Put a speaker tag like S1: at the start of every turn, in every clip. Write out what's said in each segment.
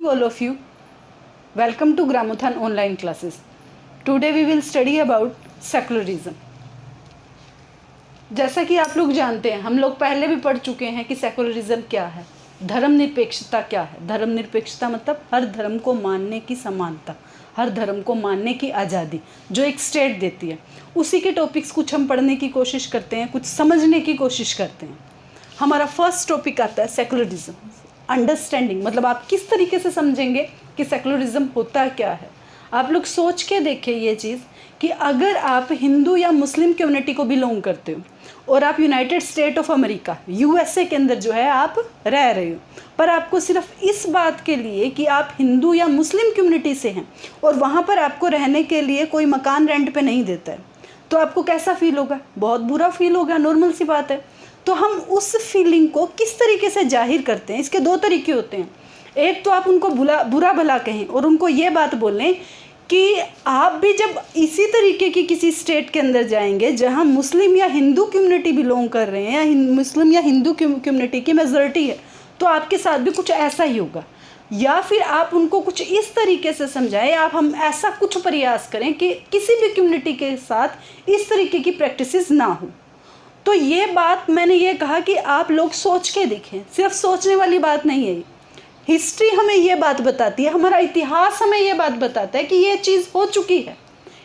S1: All of you, welcome to Gramothan online classes. Today we will study about secularism. जैसा कि आप लोग जानते हैं, हम लोग पहले भी पढ़ चुके हैं कि सेकुलरिज्म क्या है, धर्मनिरपेक्षता क्या है। धर्मनिरपेक्षता मतलब हर धर्म को मानने की समानता, हर धर्म को मानने की आज़ादी जो एक स्टेट देती है। उसी के टॉपिक्स कुछ हम पढ़ने की कोशिश करते हैं, कुछ समझने की कोशिश करते हैं। हमारा फर्स्ट टॉपिक आता है सेकुलरिज्म, अंडरस्टैंडिंग, मतलब आप किस तरीके से समझेंगे कि सेकुलरिज्म होता क्या है। आप लोग सोच के देखें ये चीज़ कि अगर आप हिंदू या मुस्लिम कम्युनिटी को बिलोंग करते हो और आप United state of America USA के अंदर जो है आप रह रहे हो, पर आपको सिर्फ इस बात के लिए कि आप हिंदू या मुस्लिम कम्युनिटी से हैं और वहाँ पर आपको रहने के लिए कोई मकान रेंट पे नहीं देता है, तो आपको कैसा फील होगा? बहुत बुरा फील होगा, नॉर्मल सी बात है। तो हम उस फीलिंग को किस तरीके से जाहिर करते हैं, इसके दो तरीके होते हैं। एक तो आप उनको बुरा भला कहें और उनको ये बात बोलें कि आप भी जब इसी तरीके की किसी स्टेट के अंदर जाएंगे जहां मुस्लिम या हिंदू कम्युनिटी बिलोंग कर रहे हैं या मुस्लिम या हिंदू कम्युनिटी की मेजॉरिटी है, तो आपके साथ भी कुछ ऐसा ही होगा। या फिर आप उनको कुछ इस तरीके से समझाएं, हम ऐसा कुछ प्रयास करें कि किसी भी कम्युनिटी के साथ इस तरीके की प्रैक्टिसेस ना हो। तो ये बात मैंने ये कहा कि आप लोग सोच के देखें, सिर्फ सोचने वाली बात नहीं है। हिस्ट्री हमें ये बात बताती है, हमारा इतिहास हमें ये बात बताता है कि ये चीज़ हो चुकी है,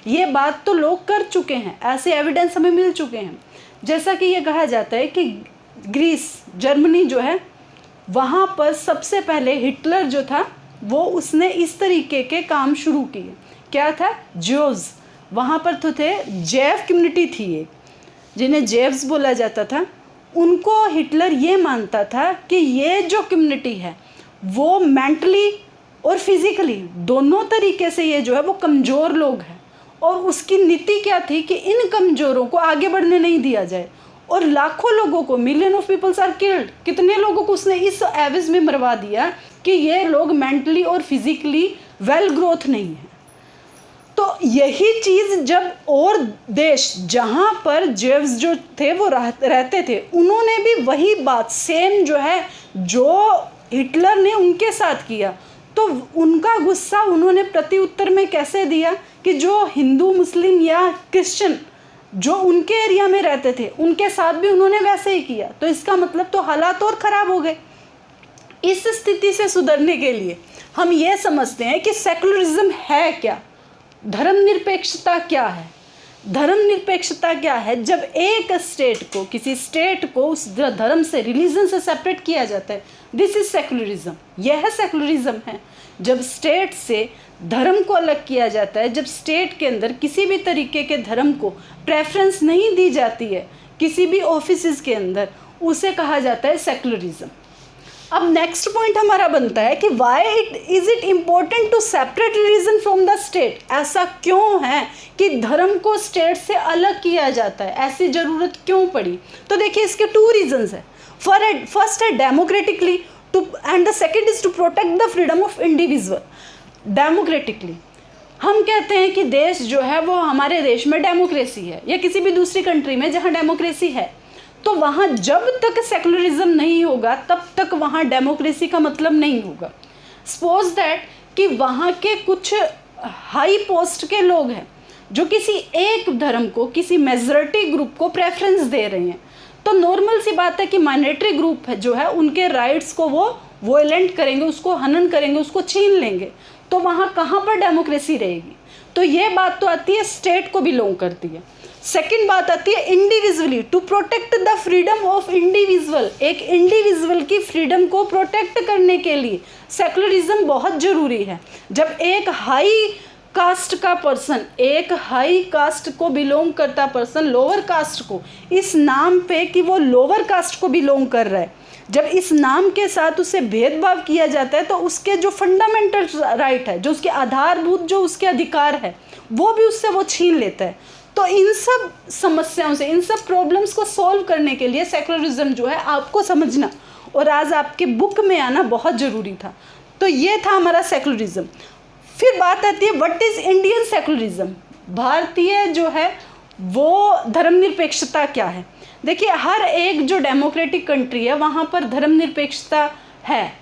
S1: ये बात तो लोग कर चुके हैं, ऐसे एविडेंस हमें मिल चुके हैं। जैसा कि ये कहा जाता है कि ग्रीस, जर्मनी जो है, वहाँ पर सबसे पहले हिटलर जो था वो उसने इस तरीके के काम शुरू किए। क्या था? ज्यूज, वहाँ पर तो थे, जैव कम्युनिटी थी एक, जिन्हें जेव्स बोला जाता था। उनको हिटलर ये मानता था कि ये जो कम्युनिटी है वो मेंटली और फिज़िकली दोनों तरीके से ये जो है वो कमज़ोर लोग हैं, और उसकी नीति क्या थी कि इन कमज़ोरों को आगे बढ़ने नहीं दिया जाए। और लाखों लोगों को, million of peoples are killed, कितने लोगों को उसने इस एवज में मरवा दिया कि ये लोग मेंटली और फिज़िकली वेल ग्रोथ नहीं है। तो यही चीज़ जब और देश जहाँ पर जेव्स जो थे वो रहते थे, उन्होंने भी वही बात सेम जो है जो हिटलर ने उनके साथ किया, तो उनका गुस्सा उन्होंने प्रति उत्तर में कैसे दिया कि जो हिंदू, मुस्लिम या क्रिश्चियन जो उनके एरिया में रहते थे उनके साथ भी उन्होंने वैसे ही किया। तो इसका मतलब तो हालात और ख़राब हो गए। इस स्थिति से सुधरने के लिए हम ये समझते हैं कि सेकुलरिज्म है क्या, धर्मनिरपेक्षता क्या है। धर्मनिरपेक्षता क्या है? जब एक स्टेट को, किसी स्टेट को उस धर्म से, रिलीजन से सेपरेट किया जाता है, दिस इज सेकुलरिज्म। यह सेकुलरिज्म है जब स्टेट से धर्म को अलग किया जाता है, जब स्टेट के अंदर किसी भी तरीके के धर्म को प्रेफरेंस नहीं दी जाती है किसी भी ऑफिसेज के अंदर, उसे कहा जाता है सेकुलरिज्म। अब नेक्स्ट पॉइंट हमारा बनता है कि why is it important to separate religion from the state. ऐसा क्यों है कि धर्म को स्टेट से अलग किया जाता है, ऐसी ज़रूरत क्यों पड़ी? तो देखिए इसके टू रीजंस है। फर्स्ट है democratically to, and the second is to protect the freedom of individual. Democratically हम कहते हैं कि देश जो है वो, हमारे देश में डेमोक्रेसी है या किसी भी दूसरी कंट्री में जहाँ डेमोक्रेसी है, तो वहाँ जब तक सेकुलरिज्म नहीं होगा तब तक वहाँ डेमोक्रेसी का मतलब नहीं होगा। सपोज दैट कि वहाँ के कुछ हाई पोस्ट के लोग हैं जो किसी एक धर्म को, किसी मेजॉरिटी ग्रुप को प्रेफरेंस दे रहे हैं, तो नॉर्मल सी बात है कि माइनॉरिटी ग्रुप है जो है उनके राइट्स को वो वोलेंट करेंगे, उसको हनन करेंगे, उसको छीन लेंगे। तो वहाँ कहाँ पर डेमोक्रेसी रहेगी? तो ये बात तो आती है स्टेट को बिलोंग करती है। सेकेंड बात आती है individually, to protect the freedom of individual. एक इंडिविजुअल की फ्रीडम को प्रोटेक्ट करने के लिए सेकुलरिज्म बहुत ज़रूरी है। जब एक हाई कास्ट का पर्सन, एक हाई कास्ट को बिलोंग करता पर्सन लोअर कास्ट को, इस नाम पे कि वो लोअर कास्ट को बिलोंग कर रहा है, जब इस नाम के साथ उसे भेदभाव किया जाता है, तो उसके जो फंडामेंटल राइट है, जो उसके आधारभूत जो उसके अधिकार है, वो भी उससे वो छीन लेता है। तो इन सब समस्याओं से, इन सब प्रॉब्लम्स को सॉल्व करने के लिए सेकुलरिज्म जो है आपको समझना और आज आपके बुक में आना बहुत ज़रूरी था। तो ये था हमारा सेकुलरिज्म। फिर बात आती है व्हाट इज़ इंडियन सेकुलरिज्म, भारतीय जो है वो धर्मनिरपेक्षता क्या है। देखिए हर एक जो डेमोक्रेटिक कंट्री है वहाँ पर धर्मनिरपेक्षता है,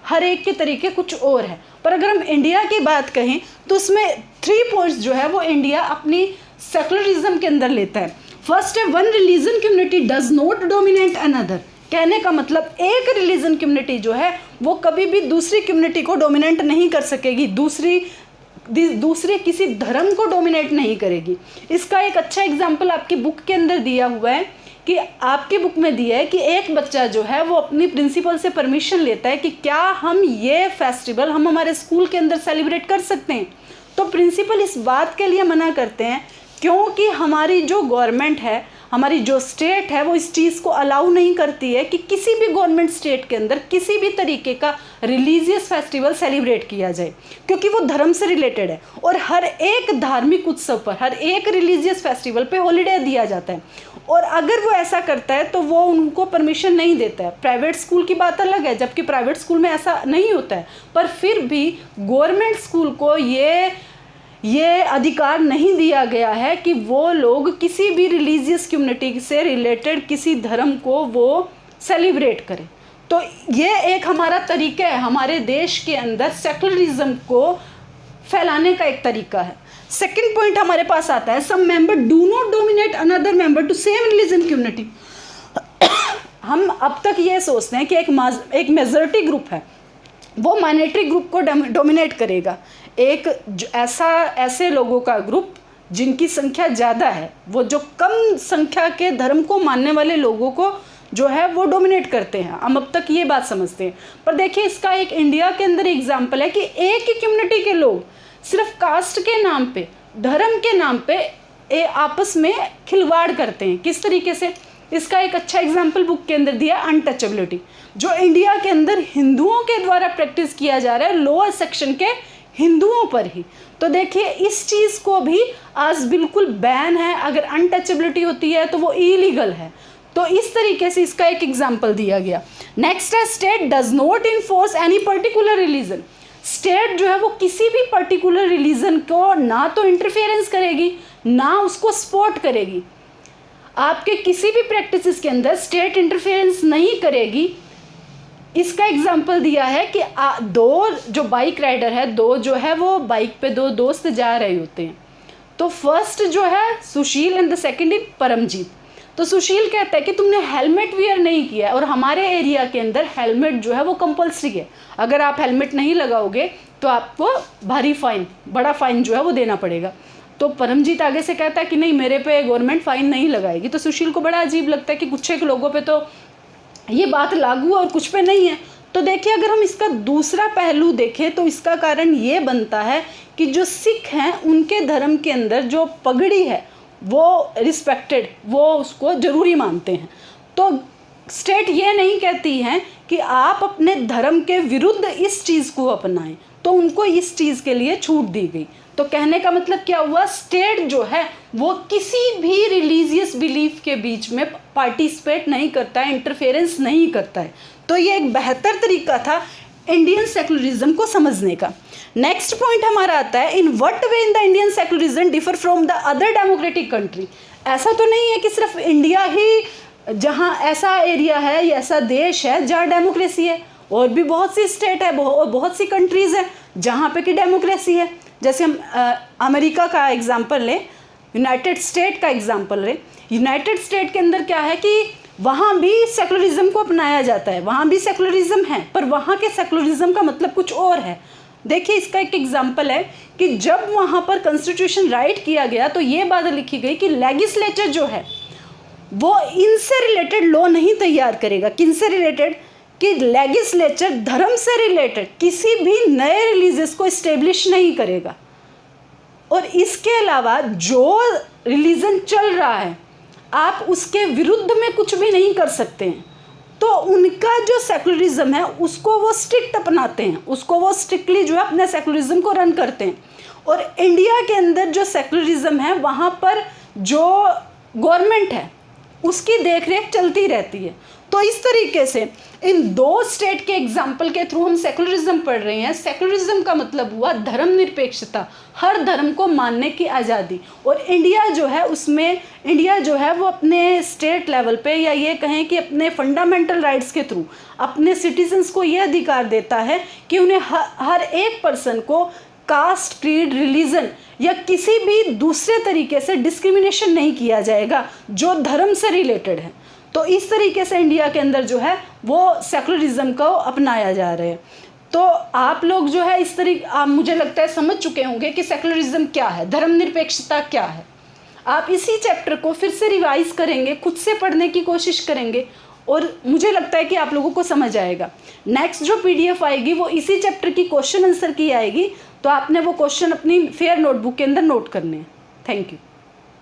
S1: हर एक के तरीके कुछ और है। पर अगर हम इंडिया की बात कहें तो उसमें 3 पॉइंट्स जो है वो इंडिया अपनी सेकुलरिज्म के अंदर लेता है। फर्स्ट है, one religion community does not dominate another. कहने का मतलब एक रिलीजन कम्युनिटी जो है वो कभी भी दूसरी कम्युनिटी को डोमिनेट नहीं कर सकेगी, दूसरे किसी धर्म को डोमिनेट नहीं करेगी। इसका एक अच्छा एग्जाम्पल आपकी बुक के अंदर दिया हुआ है कि आपकी बुक में दिया है कि एक बच्चा जो है वो अपनी प्रिंसिपल से परमिशन लेता है कि क्या हम ये फेस्टिवल हम हमारे स्कूल के अंदर सेलिब्रेट कर सकते हैं। तो प्रिंसिपल इस बात के लिए मना करते हैं क्योंकि हमारी जो गवर्नमेंट है, हमारी जो स्टेट है, वो इस चीज़ को अलाउ नहीं करती है कि किसी भी गवर्नमेंट स्टेट के अंदर किसी भी तरीके का रिलीजियस फेस्टिवल सेलिब्रेट किया जाए, क्योंकि वो धर्म से रिलेटेड है और हर एक धार्मिक उत्सव पर, हर एक रिलीजियस फेस्टिवल पे हॉलीडे दिया जाता है। और अगर वो ऐसा करता है तो वो उनको परमिशन नहीं देता है। प्राइवेट स्कूल की बात अलग है, जबकि प्राइवेट स्कूल में ऐसा नहीं होता है, पर फिर भी गवर्नमेंट स्कूल को ये अधिकार नहीं दिया गया है कि वो लोग किसी भी रिलीजियस कम्युनिटी से रिलेटेड किसी धर्म को वो सेलिब्रेट करें। तो ये एक हमारा तरीका है हमारे देश के अंदर सेकुलरिज्म को फैलाने का एक तरीका है। सेकंड पॉइंट हमारे पास आता है, some member do not dominate another member to same religion community. हम अब तक ये सोचते हैं कि एक मेजॉरिटी ग्रुप है वो माइनॉरिटी ग्रुप को डोमिनेट करेगा। एक ऐसे लोगों का ग्रुप जिनकी संख्या ज़्यादा है, वो जो कम संख्या के धर्म को मानने वाले लोगों को जो है वो डोमिनेट करते हैं। हम अब तक ये बात समझते हैं। पर देखिए, इसका एक इंडिया के अंदर एग्जाम्पल है कि एक ही कम्युनिटी के लोग सिर्फ कास्ट के नाम पे, धर्म के नाम पे आपस में खिलवाड़ करते हैं। किस तरीके से? इसका एक अच्छा एग्जाम्पल बुक के अंदर दिया, अनटचेबिलिटी, जो इंडिया के अंदर हिंदुओं के द्वारा प्रैक्टिस किया जा रहा है, लोअर सेक्शन के हिंदुओं पर ही। तो देखिए, इस चीज़ को भी आज बिल्कुल बैन है। अगर अनटचेबिलिटी होती है तो वो इलीगल है। तो इस तरीके से इसका एक एग्जाम्पल दिया गया। नेक्स्ट है, state does not enforce any particular religion. State जो है वो किसी भी पर्टिकुलर रिलीजन को ना तो इंटरफेरेंस करेगी, ना उसको सपोर्ट करेगी। आपके किसी भी प्रैक्टिसेस के अंदर स्टेट इंटरफेरेंस नहीं करेगी। इसका एग्जाम्पल दिया है कि दो जो बाइक राइडर है, दो जो है वो बाइक पे दो दोस्त जा रहे होते हैं। तो फर्स्ट जो है Sushil and the second is Paramjit. तो सुशील कहता है कि तुमने हेलमेट वियर नहीं किया है और हमारे एरिया के अंदर हेलमेट जो है वो कंपलसरी है। अगर आप हेलमेट नहीं लगाओगे तो आपको भारी फाइन, बड़ा फाइन जो है वो देना पड़ेगा। तो परमजीत आगे से कहता है कि नहीं, मेरे पे गवर्नमेंट फाइन नहीं लगाएगी। तो सुशील को बड़ा अजीब लगता है कि कुछ एक लोगों पे तो ये बात लागू और कुछ पे नहीं है। तो देखिए, अगर हम इसका दूसरा पहलू देखें तो इसका कारण ये बनता है कि जो सिख हैं उनके धर्म के अंदर जो पगड़ी है वो रिस्पेक्टेड, वो उसको ज़रूरी मानते हैं। तो स्टेट ये नहीं कहती है कि आप अपने धर्म के विरुद्ध इस चीज़ को अपनाएं, तो उनको इस चीज़ के लिए छूट दी गई। तो कहने का मतलब क्या हुआ, स्टेट जो है वो किसी भी रिलीजियस बिलीफ के बीच में पार्टिसिपेट नहीं करता है, इंटरफेरेंस नहीं करता है। तो ये एक बेहतर तरीका था इंडियन सेकुलरिज्म को समझने का। नेक्स्ट पॉइंट हमारा आता है, in what way in the Indian secularism differ from the other democratic country. ऐसा तो नहीं है कि सिर्फ इंडिया ही जहाँ ऐसा एरिया है या ऐसा देश है जहाँ डेमोक्रेसी है, और भी बहुत सी स्टेट है, बहुत सी कंट्रीज़ हैं जहाँ पे कि डेमोक्रेसी है। जैसे हम अमेरिका का एग्जाम्पल लें, यूनाइटेड स्टेट का एग्जाम्पल लें। यूनाइटेड स्टेट के अंदर क्या है कि वहाँ भी सेकुलरिज्म को अपनाया जाता है, वहाँ भी सेकुलरिज्म है, पर वहाँ के सेकुलरिज्म का मतलब कुछ और है। देखिए, इसका एक एग्जाम्पल है कि जब वहाँ पर कॉन्स्टिट्यूशन राइट किया गया तो ये बात लिखी गई कि लेजिस्लेचर जो है वो इनसे रिलेटेड लॉ नहीं तैयार करेगा। किनसे रिलेटेड? कि लेजिस्लेचर धर्म से रिलेटेड किसी भी नए रिलीजियस को इस्टेब्लिश नहीं करेगा। और इसके अलावा जो रिलीजन चल रहा है आप उसके विरुद्ध में कुछ भी नहीं कर सकते हैं। तो उनका जो सेकुलरिज्म है उसको वो स्ट्रिक्ट अपनाते हैं, उसको वो स्ट्रिक्टली जो है अपने सेकुलरिज्म को रन करते हैं। और इंडिया के अंदर जो सेकुलरिज्म है वहाँ पर जो गवर्नमेंट है उसकी देखरेख चलती रहती है। तो इस तरीके से इन दो स्टेट के एग्जाम्पल के थ्रू हम सेकुलरिज्म पढ़ रहे हैं। सेकुलरिज्म का मतलब हुआ धर्मनिरपेक्षता, हर धर्म को मानने की आज़ादी। और इंडिया जो है उसमें, इंडिया जो है वो अपने स्टेट लेवल पे, या ये कहें कि अपने फंडामेंटल राइट्स के थ्रू अपने सिटीजन्स को ये अधिकार देता है कि उन्हें हर एक पर्सन को कास्ट, क्रीड, रिलीजन या किसी भी दूसरे तरीके से डिस्क्रिमिनेशन नहीं किया जाएगा जो धर्म से रिलेटेड है। तो इस तरीके से इंडिया के अंदर जो है वो सेकुलरिज्म को अपनाया जा रहा है। तो आप लोग जो है इस तरीके, आप मुझे लगता है समझ चुके होंगे कि सेकुलरिज्म क्या है, धर्मनिरपेक्षता क्या है। आप इसी चैप्टर को फिर से रिवाइज करेंगे, खुद से पढ़ने की कोशिश करेंगे और मुझे लगता है कि आप लोगों को समझ आएगा। नेक्स्ट जो PDF आएगी वो इसी चैप्टर की क्वेश्चन आंसर की आएगी, तो आपने वो क्वेश्चन अपनी फेयर नोटबुक के अंदर नोट करने हैं। Thank you.